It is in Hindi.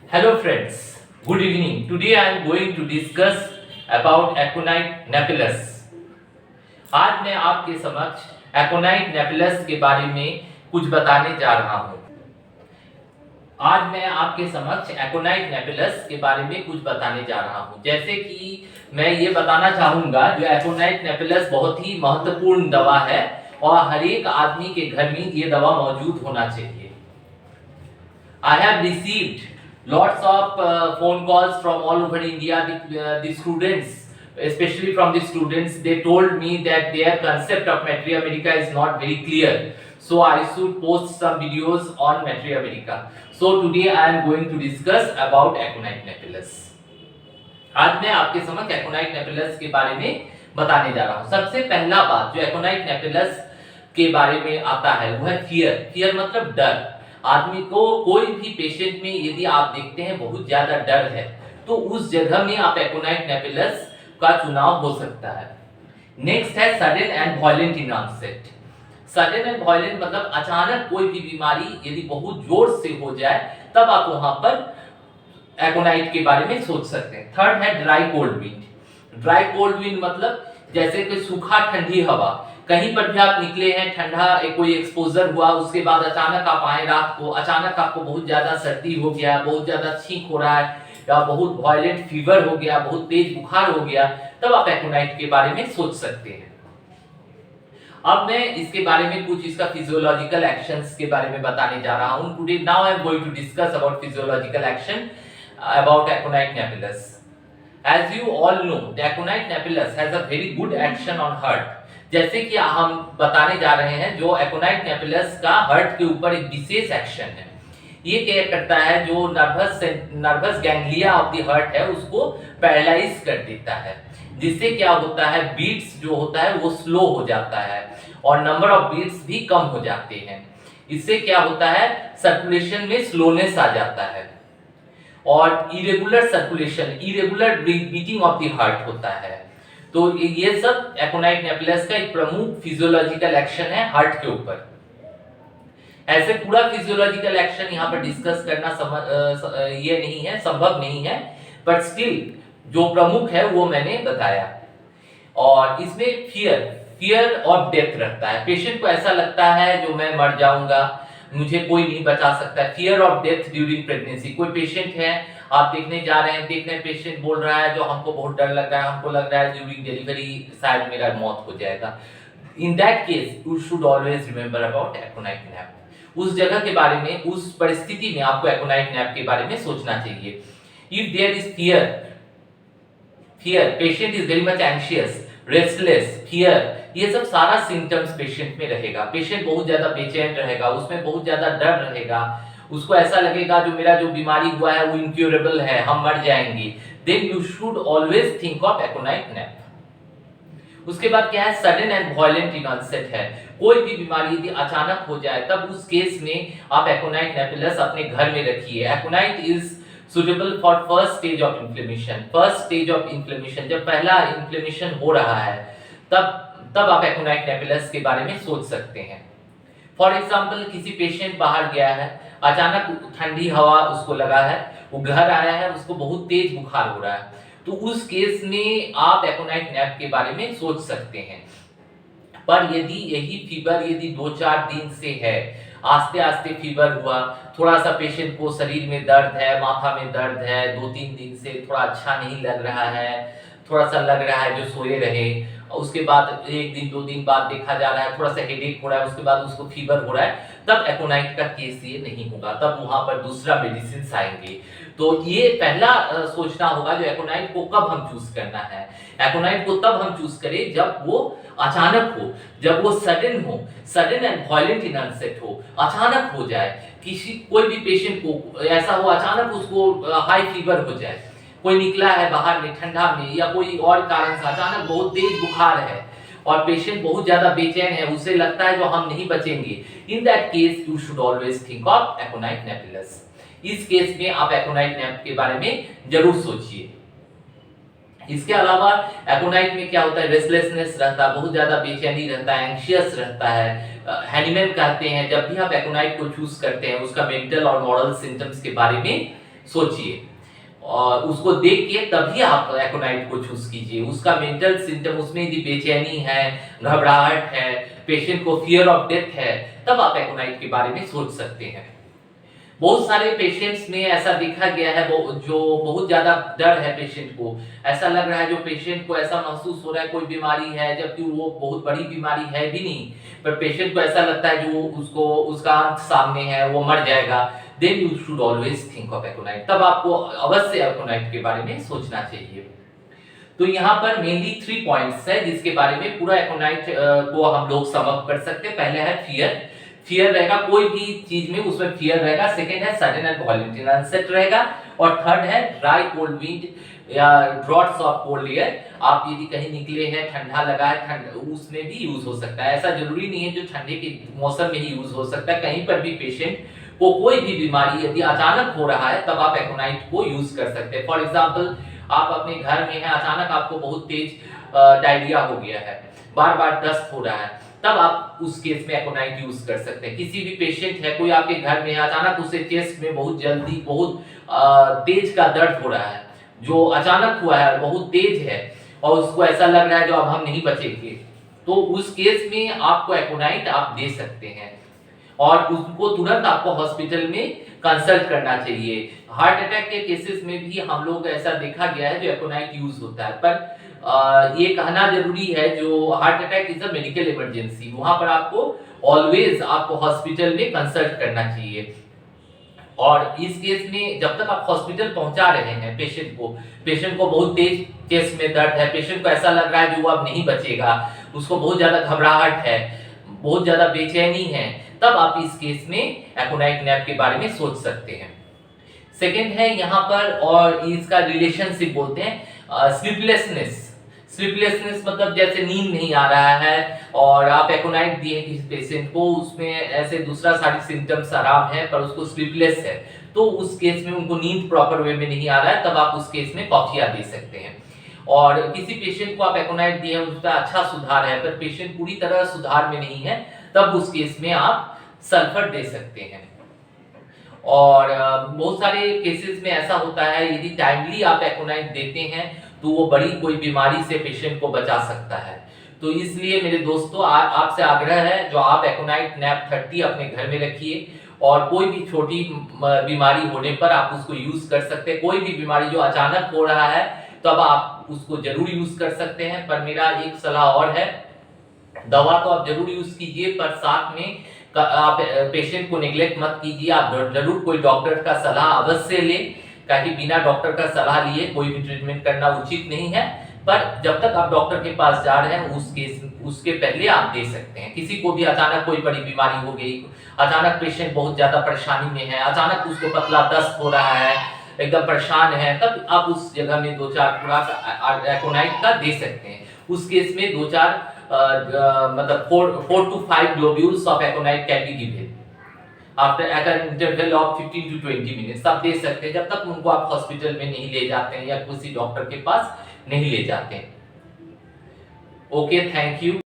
Hello friends, good evening. Today I am going to discuss about Aconite napellus. आज मैं आपके समक्ष Aconite napellus के बारे में कुछ बताने जा रहा हूँ। आज मैं आपके समक्ष Aconite napellus के बारे में कुछ बताने जा रहा हूँ। जैसे कि मैं ये बताना चाहूँगा, जो Aconite napellus बहुत ही महत्वपूर्ण दवा है और हर एक आदमी के घर में ये दवा मौजूद होना चाहिए। I have received lots of phone calls from all over India. The students, especially from the students, they told me that their concept of Materia Medica is not very clear. So I should post some videos on Materia Medica. So today I am going to discuss about Aconite napellus. आज मैं आपके समक्ष Aconite napellus के बारे में बताने जा रहा हूँ। सबसे पहला बात जो Aconite napellus के बारे में आता है वो है फियर। फियर मतलब डर। आदमी को कोई भी पेशेंट में यदि आप देखते हैं बहुत ज्यादा डर है तो उस जगह में आप Aconite napellus का चुनाव हो सकता है। नेक्स्ट है sudden and violent in onset. Sudden and violent मतलब अचानक कोई भी बीमारी यदि बहुत जोर से हो जाए तब आप वहां पर Aconite के बारे में सोच सकते हैं। थर्ड है dry cold wind. Dry cold wind मतलब जैसे कि सूखा ठंडी हवा, कहीं पर भी आप निकले हैं, ठंडा कोई एक्सपोजर हुआ, उसके बाद अचानक आप आए रात को, अचानक आपको बहुत ज्यादा सर्दी हो गया, बहुत ज्यादा छींक हो रहा है या बहुत वायलेंट फीवर हो गया, बहुत तेज बुखार हो गया, तब आप Aconite के बारे में सोच सकते हैं। अब मैं इसके बारे में कुछ इसका फिजियोलॉजिकल एक्शंस के बारे में बताने जा रहा हूं। Today now I am going to discuss about physiological action about Aconite napellus. As you all know, the Aconite napellus has a very good action on heart. जैसे कि हम बताने जा रहे हैं, जो Aconite napellus का हार्ट के ऊपर एक विशेष एक्शन है। ये क्या करता है, जो nervous ganglia of the heart है उसको पैरालाइज कर देता है, जिससे क्या होता है बीट्स जो होता है वो स्लो हो जाता है और नंबर ऑफ बीट्स भी कम हो जाते हैं। इससे क्या होता है सर्कुलेशन में स्लोनेस आ जाता है और irregular circulation, irregular beating of the heart होता है। तो ये सब Aconite napellus का एक प्रमुख फिजियोलॉजिकल एक्शन है हार्ट के ऊपर। ऐसे पूरा फिजियोलॉजिकल एक्शन यहाँ पर डिस्कस करना ये नहीं है, संभव नहीं है, बट स्टिल जो प्रमुख है वो मैंने बताया। और इसमें फियर ऑफ डेथ रहता है। पेशेंट को ऐसा लगता है जो मैं मर जाऊंगा, मुझे कोई नहीं बचा सकता। Fear of death during pregnancy. कोई पेशेंट है, आप देखने जा रहे हैं, देखने पेशेंट बोल रहा है जो हमको बहुत डर लग रहा है, हमको लग रहा है ड्यूरिंग डिलीवरी शायद मेरा मौत हो जाएगा। In that case you should always remember about Aconite nap। उस जगह के बारे में, उस परिस्थिति में आपको Aconite nap के बारे में सोचना चाहिए। If there is fear, patient is very much anxious, restless, fear, ये सब सारा सिम्टम्स पेशेंट में रहेगा। पेशेंट बहुत ज्यादा बेचैन रहेगा, उसमें बहुत ज्यादा डर रहेगा, उसको ऐसा लगेगा जो मेरा जो बीमारी हुआ है वो इनक्योरेबल है, हम मर जाएंगे। Then you should always think of Aconite nap। उसके बाद क्या है, sudden and violent in onset है। कोई भी बीमारी यदि अचानक हो जाए तब उस केस में आप Aconite napellus अपने घर में रखिए। Aconite is suitable for first stage of inflammation. First stage of inflammation, जब पहला इन्फ्लेमेशन हो रहा है तब आप Aconite napellus के बारे में सोच सकते हैं। फॉर एग्जाम्पल, किसी पेशेंट बाहर गया है, अचानक ठंडी हवा उसको लगा है, वो घर आया है, उसको बहुत तेज बुखार हो रहा है, तो उस केस में आप Aconite nap के बारे में सोच सकते हैं। पर यदि यही फीवर यदि 2-4 दिन से है, आस्ते आस्ते फीवर हुआ, थोड़ा सा पेशेंट को शरीर में दर्द है, माथा में दर्द है, 2-3 दिन से थोड़ा अच्छा नहीं लग रहा है, थोड़ा सा लग रहा है जो सोए रहे, उसके बाद 1 दिन 2 दिन बाद देखा जा रहा है थोड़ा सा हेडेक हो रहा है, उसके बाद उसको फीवर हो रहा है, तब Aconite का केस ये नहीं होगा, तब वहां पर दूसरा मेडिसिन आएंगे। तो ये पहला सोचना होगा जो Aconite को कब हम चूज करना है। Aconite को तब हम चूज करें जब वो अचानक हो, जब वो सडन हो, sudden and violent in onset हो, अचानक हो जाए। कोई भी पेशेंट को ऐसा हो अचानक उसको हाई फीवर हो जाए, कोई निकला है बाहर में ठंडा में या कोई और कारण से अचानक बहुत तेज बुखार है और पेशेंट बहुत ज्यादा बेचैन है, उसे लगता है जो हम नहीं बचेंगे। In that case you should always think of Aconite napellus। इस केस में आप Aconite nap के बारे में जरूर सोचिए। इसके अलावा Aconite में क्या होता है, रेस्टलेसनेस रहता है, बहुत ज्यादा बेचैनी रहता है, एंशियस रहता है। हैनीमैन कहते हैं जब भी आप Aconite को चूज करते हैं उसका मेंटल और मॉरल सिम्टम्स के बारे में सोचिए और उसको देख के तभी आप एकोनाइट को चूज कीजिए। उसका मेंटल सिम्टम, उसमें यदि बेचैनी है, घबराहट है, पेशेंट को फियर ऑफ डेथ है, तब आप एकोनाइट के बारे में सोच सकते हैं। बहुत सारे पेशेंट्स में ऐसा देखा गया है वो जो बहुत ज्यादा डर है पेशेंट को, ऐसा लग रहा है जो पेशेंट को ऐसा महसूस हो रहा है कोई बीमारी है, जबकि वो बहुत बड़ी बीमारी है भी नहीं, पर पेशेंट को ऐसा लगता है जो उसको उसका अंत सामने है, वो मर जाएगा। Then you should always think of aconite, तब आपको अवश्य एकोनाइट के बारे में सोचना चाहिए। तो यहाँ पर मेनली 3 पॉइंट्स है जिसके बारे में पूरा एकोनाइट को हम लोग सम अप कर सकते हैं। पहले है फियर, फियर रहेगा कोई भी चीज में, उसमें फियर रहेगा। सेकंड है सडन एंड वॉलेंटियर अनसेट रहेगा। और थर्ड है ड्राई कोल्ड विंड या ड्रॉट्स ऑफ कोल्ड एयर। आप यदि कहीं निकले हैं, ठंडा लगा है, ठंड उसमें भी यूज हो सकता है। ऐसा जरूरी नहीं है जो ठंडे के मौसम में ही यूज हो सकता है, कहीं पर भी पेशेंट को कोई भी बीमारी यदि अचानक हो रहा है तब आप एकोनाइट को यूज कर सकते हैं। फॉर एग्जाम्पल आप अपने घर में हैं, अचानक आपको बहुत तेज डायरिया हो गया है, बार बार दस्त हो रहा है, तब आप उस केस में एकोनाइट यूज कर सकते हैं। किसी भी पेशेंट है, कोई आपके घर में है, अचानक उसे चेस्ट में बहुत जल्दी बहुत तेज का दर्द हो रहा है, जो अचानक हुआ है, बहुत तेज है और उसको ऐसा लग रहा है जो अब हम नहीं बचेंगे, तो उस केस में आपको एकोनाइट आप दे सकते हैं और उसको तुरंत आपको हॉस्पिटल में कंसल्ट करना चाहिए। हार्ट अटैक के केसेस में भी हम लोग ऐसा देखा गया है जो एकोनाइट यूज होता है, पर ये कहना जरूरी है जो heart attack is a medical emergency, वहां पर आपको ऑलवेज आपको हॉस्पिटल में कंसल्ट करना चाहिए। और इस केस में जब तक आप हॉस्पिटल पहुंचा रहे हैं पेशेंट को बहुत तेज चेस्ट में दर्द है, पेशेंट को ऐसा लग रहा है जो वो अब नहीं बचेगा, उसको बहुत ज्यादा घबराहट है, बहुत ज्यादा बेचैनी है, तब आप इस केस में एकोनाइट नैप के बारे में सोच सकते हैं। सेकंड है यहाँ पर, और इसका रिलेशनशिप बोलते हैं स्लीपलेसनेस। स्लीपलेसनेस मतलब जैसे नींद नहीं आ रहा है और आप एकोनाइट दिए किसी पेशेंट को, उसमें ऐसे दूसरा सारी सिम्टम्स आराम है पर उसको स्लीपलेस है, तो उस केस में उनको नींद प्रॉपर वे में नहीं आ रहा है, तब आप उस केस में कॉफिया दे सकते हैं। और किसी पेशेंट को आप एकोनाइट दिए, उसका अच्छा सुधार है पर पेशेंट पूरी तरह सुधार में नहीं है, तब उस केस में आप सल्फर दे सकते हैं। और बहुत सारे केसेस में ऐसा होता है यदि टाइमली आप एकोनाइट देते हैं तो वो बड़ी कोई बीमारी से पेशेंट को बचा सकता है। तो इसलिए मेरे दोस्तों आपसे आग्रह है जो आप एकोनाइट नैप 30 अपने घर में रखिए और कोई भी छोटी बीमारी होने पर आप उसको यूज कर सकते हैं। कोई भी बीमारी जो अचानक हो रहा है तब आप उसको जरूर यूज कर सकते हैं। पर मेरा एक सलाह और है, दवा तो आप जरूर यूज कीजिए पर साथ में आप पेशेंट को नेग्लेक्ट मत कीजिए। आप जरूर कोई डॉक्टर का सलाह अवश्य लें, ताकि बिना डॉक्टर का सलाह लिए कोई भी ट्रीटमेंट करना उचित नहीं है। पर जब तक आप डॉक्टर के पास जा रहे हैं उसके पहले आप दे सकते हैं। किसी को भी अचानक कोई बड़ी बीमारी हो गई, अचानक पेशेंट बहुत ज्यादा परेशानी में है, अचानक उसको पतला दस्त हो रहा है, एकदम परेशान है, तब आप उस जगह में 2-4 खुराक एकोनाइट का दे सकते हैं। उस केस में 2-4 मतलब 4 to 5 globules of aconite can be given after at an interval of 15 to 20 minutes। आप दे सकते हैं जब तक उनको आप हॉस्पिटल में नहीं ले जाते हैं या किसी डॉक्टर के पास नहीं ले जाते हैं। Okay, thank you.